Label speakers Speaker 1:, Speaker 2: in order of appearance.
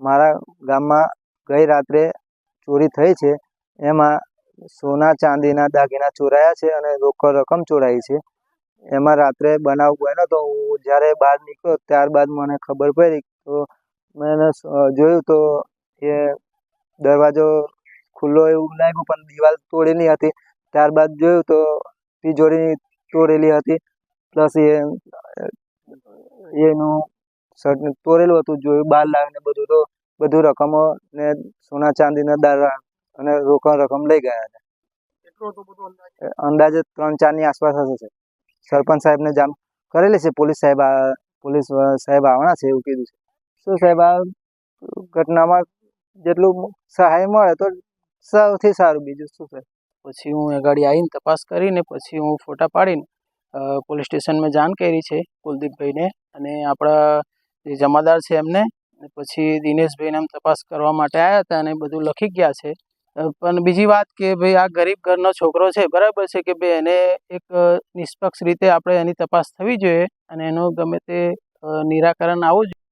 Speaker 1: મારા ગામમાં ગઈ રાત્રે ચોરી થઈ છે, એમાં સોના ચાંદીના દાગીના ચોરાયા છે અને રોકડ રકમ ચોરાઈ છે। એમાં રાત્રે બનાવ બન્યો તો હું જ્યારે બહાર નીકળ્યો ત્યારબાદ મને ખબર પડી તો મેં જોયું તો એ દરવાજો ખુલ્લો એવું લાગ્યું પણ દિવાલ તોડેલી હતી। ત્યારબાદ જોયું તો તિજોરી તોડેલી હતી, પ્લસ એનું શર્ટ તોડેલું હતું। જોયું બહાર લાવીને બધું રકમો ને સોના ચાંદીના દારા અને રોકડ રકમ લઈ ગયા હતા। અંદાજે 3-4ની આસપાસ હશે। સરપંચ સાહેબને જાણ કરેલી છે, પોલીસ સાહેબ આવવાના છે એવું કીધું છે। શું સાહેબ, આ ઘટનામાં જેટલું સહાય મળે તો સૌથી સારું, બીજું શું સાહેબ।
Speaker 2: પછી હું ગાડી આવીને તપાસ કરીને પછી હું ફોટા પાડીને પોલીસ સ્ટેશનમાં જાણ કરી છે કુલદીપભાઈને અને આપણા જે જમાદાર છે એમને। પછી દિનેશભાઈને એમ તપાસ કરવા માટે આવ્યા હતા અને બધું લખી ગયા છે। પણ બીજી વાત કે ભાઈ આ ગરીબ ઘરનો છોકરો છે, બરાબર છે કે ભાઈ એને એક નિષ્પક્ષ રીતે આપણે એની તપાસ થવી જોઈએ અને એનું ગમે તે નિરાકરણ આવવું જોઈએ।